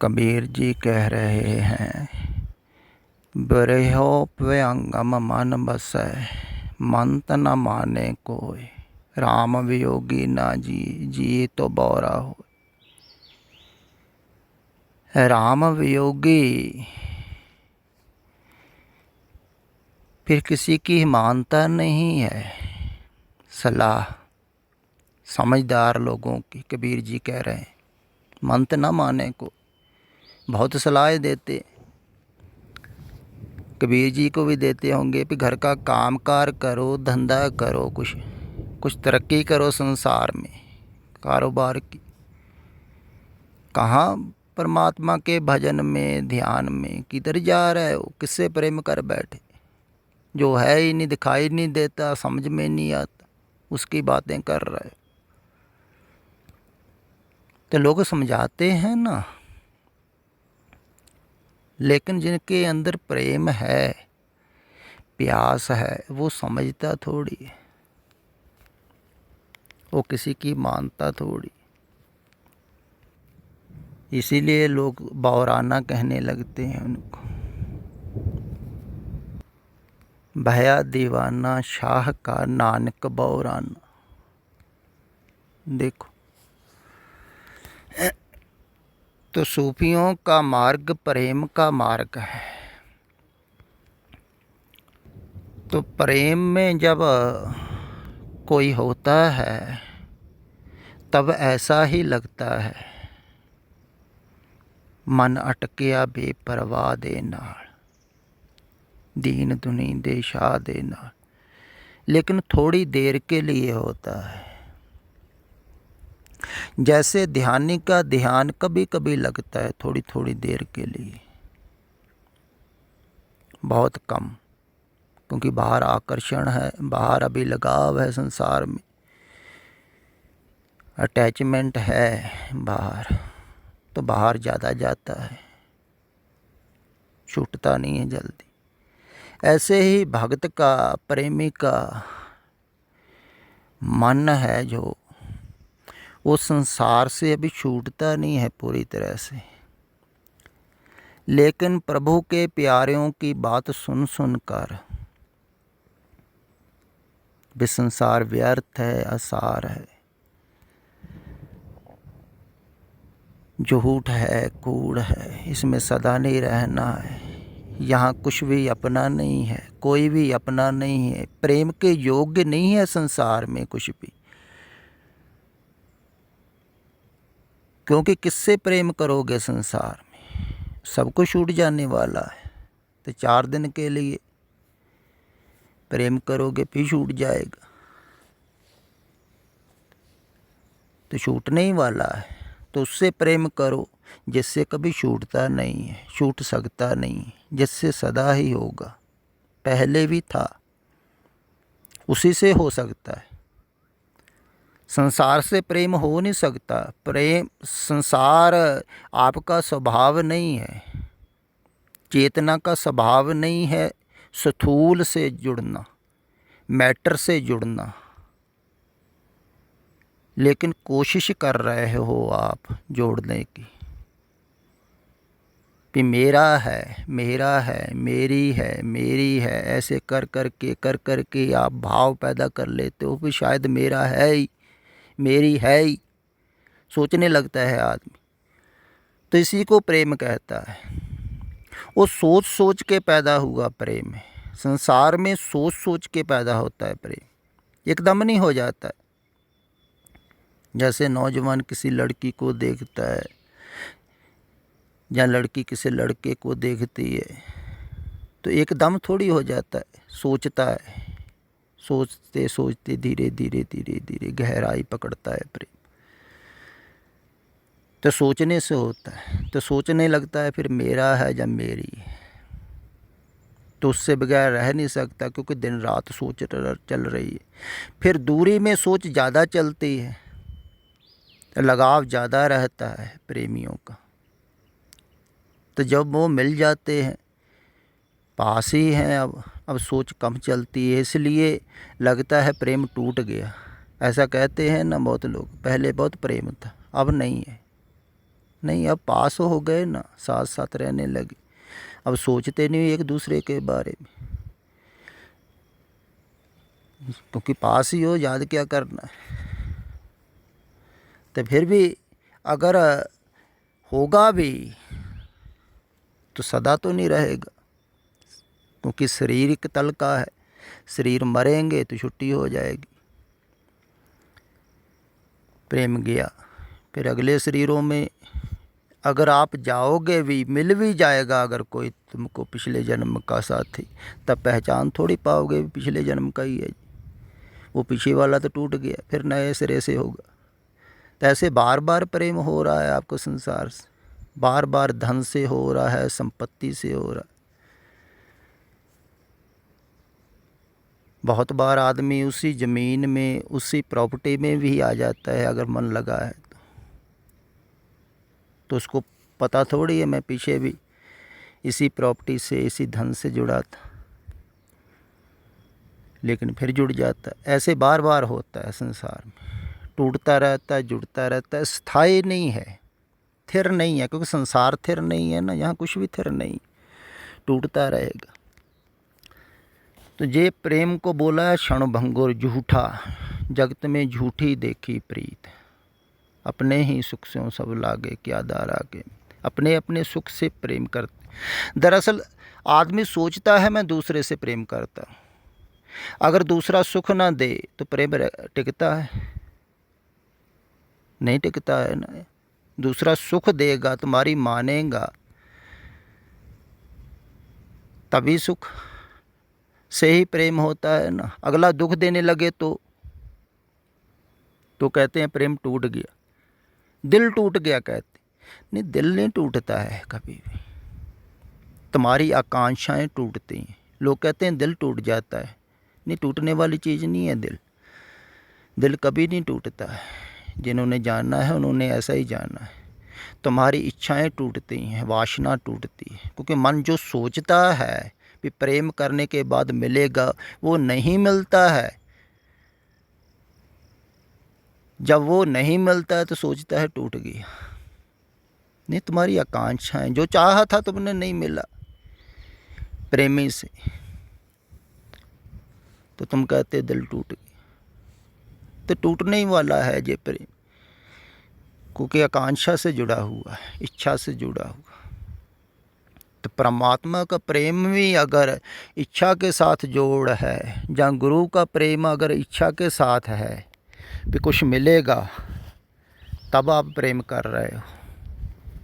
कबीर जी कह रहे हैं, बरहोप्यंगम मन बसै, मंत न माने कोय, राम वियोगी ना जी, जी तो बौरा हो। राम वियोगी फिर किसी की मानता नहीं है सलाह समझदार लोगों की। कबीर जी कह रहे हैं मंत न माने को, बहुत सलाह देते, कबीर जी को भी देते होंगे कि घर का काम कार करो, धंधा करो, कुछ तरक्की करो संसार में, कारोबार की। कहाँ परमात्मा के भजन में, ध्यान में, किधर जा रहे हो? किससे प्रेम कर बैठे? जो है ही नहीं, दिखाई नहीं देता, समझ में नहीं आता, उसकी बातें कर रहे हो। तो लोग समझाते हैं ना, लेकिन जिनके अंदर प्रेम है, प्यास है, वो समझता थोड़ी है, वो किसी की मानता थोड़ी। इसीलिए लोग बौराना कहने लगते हैं उनको। भया दीवाना शाह का नानक बौराना। देखो, तो सूफियों का मार्ग प्रेम का मार्ग है। तो प्रेम में जब कोई होता है तब ऐसा ही लगता है, मन अटकिया बेपरवाह दे नाल, दीन दुनी दे शाह दे नाल। लेकिन थोड़ी देर के लिए होता है। जैसे ध्यानी का ध्यान कभी कभी लगता है, थोड़ी थोड़ी देर के लिए, बहुत कम, क्योंकि बाहर आकर्षण है, बाहर अभी लगाव है, संसार में अटैचमेंट है बाहर, तो बाहर ज़्यादा जाता है, छूटता नहीं है जल्दी। ऐसे ही भक्त का, प्रेमी का मन है जो, वो संसार से अभी छूटता नहीं है पूरी तरह से, लेकिन प्रभु के प्यारों की बात सुन सुनकर भी संसार व्यर्थ है, असार है, झूठ है, कूड़ है, इसमें सदा नहीं रहना है, यहाँ कुछ भी अपना नहीं है, कोई भी अपना नहीं है, प्रेम के योग्य नहीं है संसार में कुछ भी। क्योंकि किससे प्रेम करोगे संसार में? सब कुछ छूट जाने वाला है। तो 4 दिन के लिए प्रेम करोगे फिर छूट जाएगा, तो छूटने ही वाला है। तो उससे प्रेम करो जिससे कभी छूटता नहीं है, छूट सकता नहीं, जिससे सदा ही होगा, पहले भी था, उसी से हो सकता है। संसार से प्रेम हो नहीं सकता। प्रेम, संसार आपका स्वभाव नहीं है, चेतना का स्वभाव नहीं है स्थूल से जुड़ना, मैटर से जुड़ना। लेकिन कोशिश कर रहे हो आप जोड़ने की, कि मेरा है, मेरा है, मेरी है, मेरी है, ऐसे कर कर के आप भाव पैदा कर लेते हो कि शायद मेरा है ही, मेरी है ही, सोचने लगता है आदमी। तो इसी को प्रेम कहता है। वो सोच सोच के पैदा हुआ प्रेम है। संसार में सोच सोच के पैदा होता है प्रेम, एकदम नहीं हो जाता है। जैसे नौजवान किसी लड़की को देखता है या लड़की किसी लड़के को देखती है, तो एकदम थोड़ी हो जाता है, सोचता है, सोचते सोचते धीरे धीरे धीरे धीरे गहराई पकड़ता है प्रेम। तो सोचने से होता है, तो सोचने लगता है फिर मेरा है या मेरी है, तो उससे बगैर रह नहीं सकता, क्योंकि दिन रात सोच चल रही है। फिर दूरी में सोच ज़्यादा चलती है, लगाव ज़्यादा रहता है प्रेमियों का। तो जब वो मिल जाते हैं, पास ही हैं, अब सोच कम चलती है, इसलिए लगता है प्रेम टूट गया। ऐसा कहते हैं ना बहुत लोग, पहले बहुत प्रेम था, अब नहीं है। नहीं, अब पास हो गए ना, साथ साथ रहने लगे, अब सोचते नहीं एक दूसरे के बारे में, क्योंकि पास ही हो, याद क्या करना है। तो फिर भी अगर होगा भी तो सदा तो नहीं रहेगा, क्योंकि शरीर एक तल का है, शरीर मरेंगे तो छुट्टी हो जाएगी। प्रेम गया, फिर अगले शरीरों में अगर आप जाओगे भी, मिल भी जाएगा अगर कोई तुमको पिछले जन्म का साथी, तब पहचान थोड़ी पाओगे पिछले जन्म का ही है। वो पीछे वाला तो टूट गया, फिर नए सिरे से होगा। तो ऐसे बार बार प्रेम हो रहा है आपको संसार से, बार बार धन से हो रहा है, संपत्ति से हो रहा है। बहुत बार आदमी उसी ज़मीन में, उसी प्रॉपर्टी में भी आ जाता है अगर मन लगा है तो उसको पता थोड़ी है मैं पीछे भी इसी प्रॉपर्टी से, इसी धन से जुड़ा था, लेकिन फिर जुड़ जाता है। ऐसे बार बार होता है संसार में, टूटता रहता है, जुड़ता रहता है, स्थायी नहीं है, स्थिर नहीं है, क्योंकि संसार स्थिर नहीं है ना, यहाँ कुछ भी स्थिर नहीं, टूटता रहेगा। तो ये प्रेम को बोला है क्षणभंगुर झूठा, जगत में झूठी देखी प्रीत, अपने ही सुख से सब लागे क्या दारा के, अपने अपने सुख से प्रेम करते। दरअसल आदमी सोचता है मैं दूसरे से प्रेम करता हूँ, अगर दूसरा सुख ना दे तो प्रेम टिकता है? नहीं टिकता है ना। दूसरा सुख देगा, तुम्हारी मानेगा, तभी सुख से ही प्रेम होता है ना। अगला दुख देने लगे तो कहते हैं प्रेम टूट गया, दिल टूट गया कहते। नहीं, दिल नहीं टूटता है कभी भी, तुम्हारी आकांक्षाएं टूटती हैं। लोग कहते हैं दिल टूट जाता है, नहीं, टूटने वाली चीज़ नहीं है दिल, दिल कभी नहीं टूटता है। जिन्होंने जाना है उन्होंने ऐसा ही जाना है। तुम्हारी इच्छाएं टूटती हैं, वासना टूटती है, क्योंकि मन जो सोचता है कि प्रेम करने के बाद मिलेगा, वो नहीं मिलता है। जब वो नहीं मिलता है तो सोचता है टूट गया। नहीं, तुम्हारी आकांक्षाएं, जो चाहा था तुमने नहीं मिला प्रेमी से, तो तुम कहते दिल टूट गया। तो टूटने ही वाला है ये प्रेम, क्योंकि आकांक्षा से जुड़ा हुआ है, इच्छा से जुड़ा हुआ। तो परमात्मा का प्रेम भी अगर इच्छा के साथ जोड़ है, या गुरु का प्रेम अगर इच्छा के साथ है भी कुछ मिलेगा, तब आप प्रेम कर रहे हो,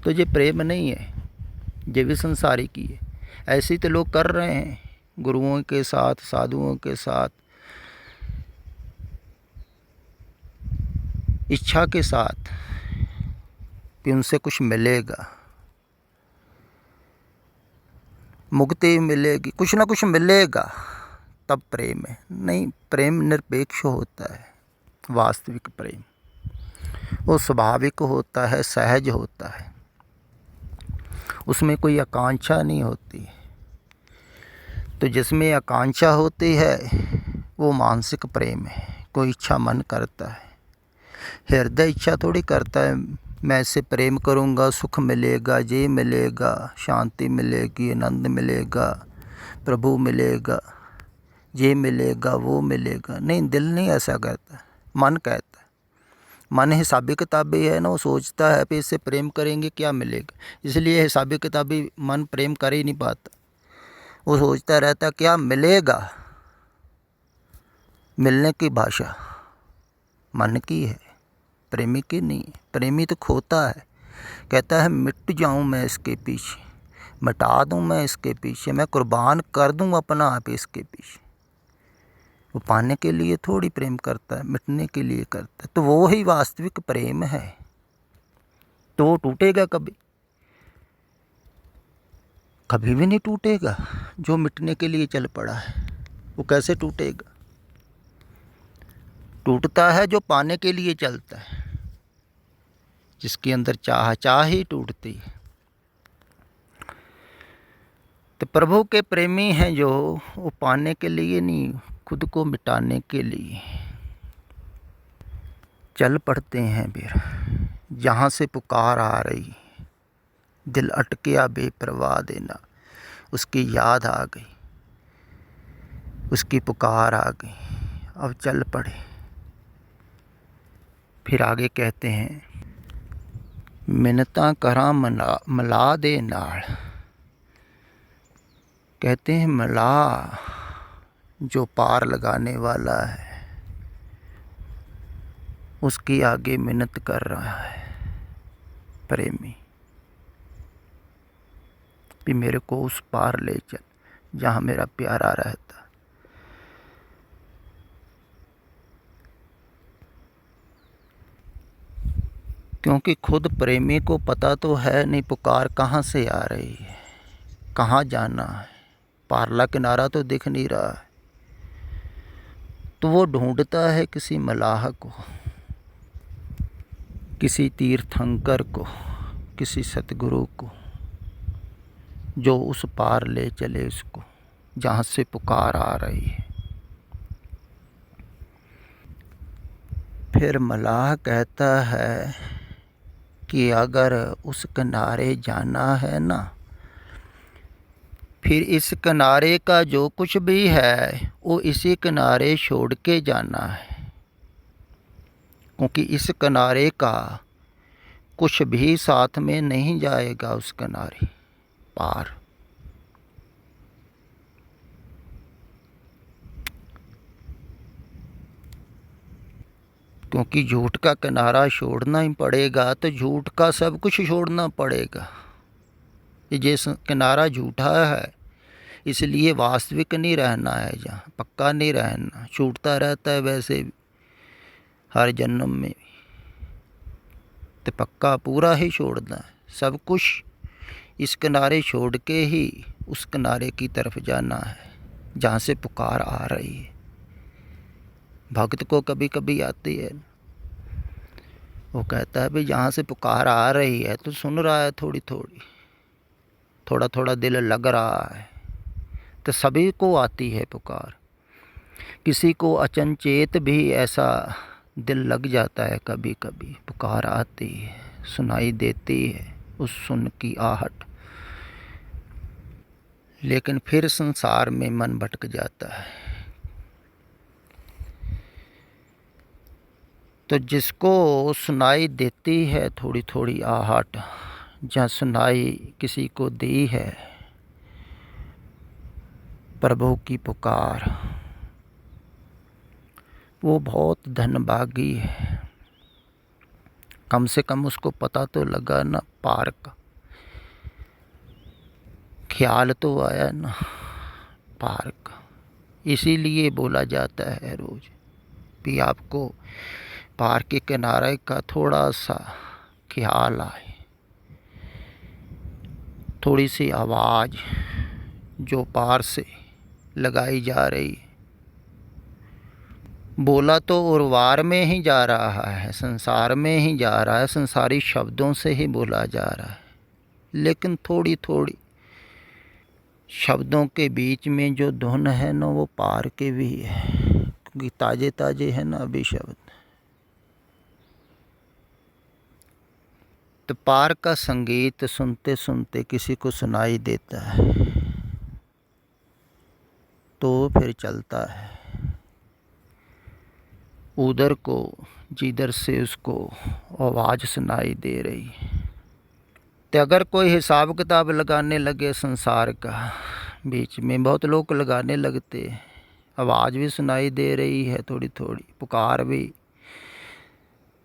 तो ये प्रेम नहीं है, ये भी संसारी की है। ऐसे तो लोग कर रहे हैं गुरुओं के साथ, साधुओं के साथ, इच्छा के साथ कि उनसे कुछ मिलेगा, मुक्ति मिलेगी, कुछ ना कुछ मिलेगा, तब प्रेम है। नहीं, प्रेम निरपेक्ष होता है। वास्तविक प्रेम वो स्वाभाविक होता है, सहज होता है, उसमें कोई आकांक्षा नहीं होती। तो जिसमें आकांक्षा होती है वो मानसिक प्रेम है, कोई इच्छा मन करता है। हृदय इच्छा थोड़ी करता है मैं इससे प्रेम करूँगा, सुख मिलेगा, ये मिलेगा, शांति मिलेगी, आनंद मिलेगा, प्रभु मिलेगा, ये मिलेगा, वो मिलेगा। नहीं, दिल नहीं ऐसा कहता, मन कहता है। मन हिसाबी किताबी है ना, वो सोचता है कि इससे प्रेम करेंगे क्या मिलेगा, इसलिए हिसाबी किताबी मन प्रेम कर ही नहीं पाता। वो सोचता रहता क्या मिलेगा। मिलने की भाषा मन की है, प्रेमी की नहीं। प्रेमी तो खोता है, कहता है मिट जाऊं मैं इसके पीछे, मिटा दूं मैं इसके पीछे, मैं कुर्बान कर दूं अपना आप इसके पीछे। वो पाने के लिए थोड़ी प्रेम करता है, मिटने के लिए करता है। तो वो ही वास्तविक प्रेम है। तो वो टूटेगा कभी? कभी भी नहीं टूटेगा। जो मिटने के लिए चल पड़ा है वो कैसे टूटेगा? टूटता है जो पाने के लिए चलता है, जिसके अंदर चाह ही टूटती है। तो प्रभु के प्रेमी हैं जो, वो पाने के लिए नहीं, खुद को मिटाने के लिए चल पड़ते हैं। फिर जहाँ से पुकार आ रही दिल अटकिया बेपरवाह देना। उसकी याद आ गई, उसकी पुकार आ गई, अब चल पड़े। फिर आगे कहते हैं, मिन्नतां करां मला दे नाल। कहते हैं मला जो पार लगाने वाला है उसकी आगे मिन्नत कर रहा है प्रेमी, भी मेरे को उस पार ले चल जहाँ मेरा प्यारा रहता। क्योंकि खुद प्रेमी को पता तो है नहीं पुकार कहाँ से आ रही है, कहाँ जाना है। पारला किनारा तो दिख नहीं रहा है, तो वो ढूंढता है किसी मलाह को, किसी तीर्थंकर को, किसी सतगुरु को जो उस पार ले चले उसको जहाँ से पुकार आ रही है। फिर मलाह कहता है कि अगर उस किनारे जाना है ना, फिर इस किनारे का जो कुछ भी है वो इसी किनारे छोड़ के जाना है। क्योंकि इस किनारे का कुछ भी साथ में नहीं जाएगा उस किनारे पार। क्योंकि झूठ का किनारा छोड़ना ही पड़ेगा, तो झूठ का सब कुछ छोड़ना पड़ेगा। ये किनारा झूठा है इसलिए वास्तविक नहीं रहना है, जहाँ पक्का नहीं रहना, छूटता रहता है वैसे भी हर जन्म में भी। तो पक्का पूरा ही छोड़ना है, सब कुछ इस किनारे छोड़ के ही उस किनारे की तरफ जाना है जहाँ से पुकार आ रही है। भक्त को कभी कभी आती है, वो कहता है भाई जहाँ से पुकार आ रही है तो सुन रहा है, थोड़ी थोड़ी थोड़ा थोड़ा दिल लग रहा है। तो सभी को आती है पुकार, किसी को अचनचेत भी ऐसा दिल लग जाता है, कभी कभी पुकार आती है, सुनाई देती है उस सुन की आहट। लेकिन फिर संसार में मन भटक जाता है। तो जिसको सुनाई देती है थोड़ी थोड़ी आहट, जहाँ सुनाई किसी को दी है प्रभु की पुकार, वो बहुत धनभागी है। कम से कम उसको पता तो लगा ना पार का, ख्याल तो आया ना पार का। इसीलिए बोला जाता है रोज भी आपको पार के किनारे का थोड़ा सा ख्याल आए, थोड़ी सी आवाज़ जो पार से लगाई जा रही है। बोला तो उर्वार में ही जा रहा है, संसार में ही जा रहा है, संसारी शब्दों से ही बोला जा रहा है, लेकिन थोड़ी थोड़ी शब्दों के बीच में जो धुन है ना वो पार के भी है, क्योंकि ताजे ताजे है ना अभी शब्द। तो पार का संगीत सुनते सुनते किसी को सुनाई देता है तो फिर चलता है उधर को जिधर से उसको आवाज़ सुनाई दे रही है। तो अगर कोई हिसाब किताब लगाने लगे संसार का, बीच में बहुत लोग लगाने लगते, आवाज़ भी सुनाई दे रही है थोड़ी थोड़ी, पुकार भी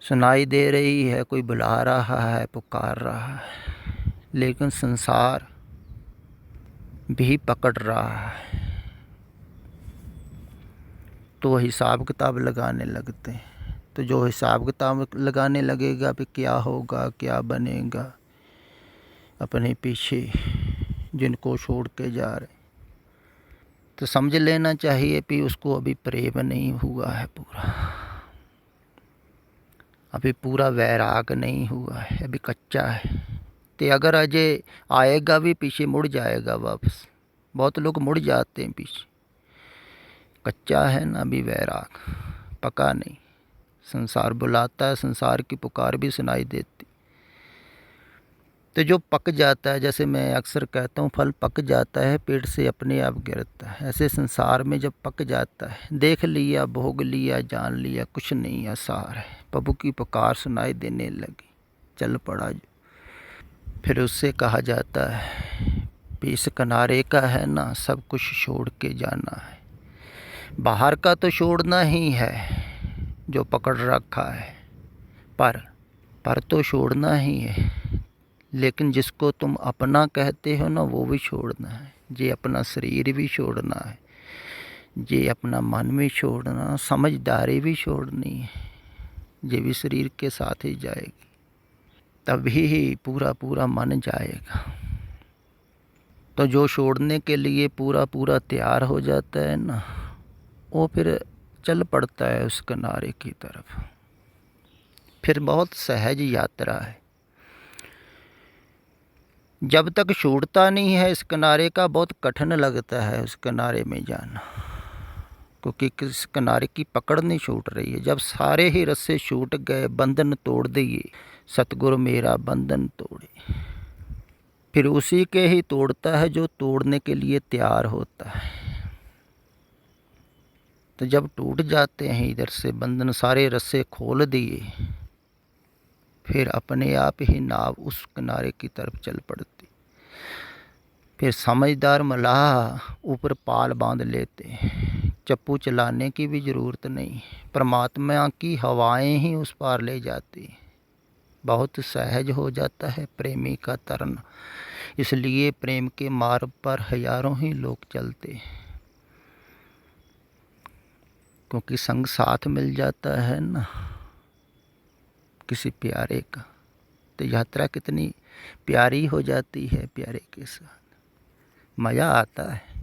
सुनाई दे रही है, कोई बुला रहा है पुकार रहा है, लेकिन संसार भी पकड़ रहा है, तो हिसाब किताब लगाने लगते हैं। तो जो हिसाब किताब लगाने लगेगा फिर क्या होगा, क्या बनेगा, अपने पीछे जिनको छोड़ के जा रहे, तो समझ लेना चाहिए कि उसको अभी प्रेम नहीं हुआ है पूरा, अभी पूरा वैराग नहीं हुआ है, अभी कच्चा है। तो अगर अजय आएगा भी पीछे मुड़ जाएगा वापस, बहुत लोग मुड़ जाते हैं पीछे, कच्चा है ना अभी वैराग, पका नहीं। संसार बुलाता है, संसार की पुकार भी सुनाई देती, तो जो पक जाता है, जैसे मैं अक्सर कहता हूँ, फल पक जाता है पेट से अपने आप गिरता है। ऐसे संसार में जब पक जाता है, देख लिया, भोग लिया, जान लिया, कुछ नहीं आसार है, प्रभु की पुकार सुनाई देने लगी, चल पड़ा जो। फिर उससे कहा जाता है, भी इस किनारे का है ना, सब कुछ छोड़ के जाना है। बाहर का तो छोड़ना ही है जो पकड़ रखा है, पर तो छोड़ना ही है। लेकिन जिसको तुम अपना कहते हो ना, वो भी छोड़ना है। जे अपना शरीर भी छोड़ना है, जे अपना मन भी छोड़ना, समझदारी भी छोड़नी है, जे भी शरीर के साथ ही जाएगी, तभी ही पूरा पूरा मन जाएगा। तो जो छोड़ने के लिए पूरा पूरा तैयार हो जाता है ना, वो फिर चल पड़ता है उस किनारे की तरफ। फिर बहुत सहज यात्रा है। जब तक छूटता नहीं है इस किनारे का, बहुत कठिन लगता है उस किनारे में जाना, क्योंकि किस किनारे की पकड़ नहीं छूट रही है। जब सारे ही रस्से छूट गए, बंधन तोड़ दिए, सतगुरु मेरा बंधन तोड़े, फिर उसी के ही तोड़ता है जो तोड़ने के लिए तैयार होता है। तो जब टूट जाते हैं इधर से बंधन, सारे रस्से खोल दिए, फिर अपने आप ही नाव उस किनारे की तरफ चल पड़ती। फिर समझदार मलाह ऊपर पाल बांध लेते हैं, चप्पू चलाने की भी ज़रूरत नहीं, परमात्मा की हवाएं ही उस पार ले जाती। बहुत सहज हो जाता है प्रेमी का तरना। इसलिए प्रेम के मार्ग पर हजारों ही लोग चलते हैं, क्योंकि संग साथ मिल जाता है ना किसी प्यारे का, तो यात्रा कितनी प्यारी हो जाती है प्यारे के साथ, मज़ा आता है।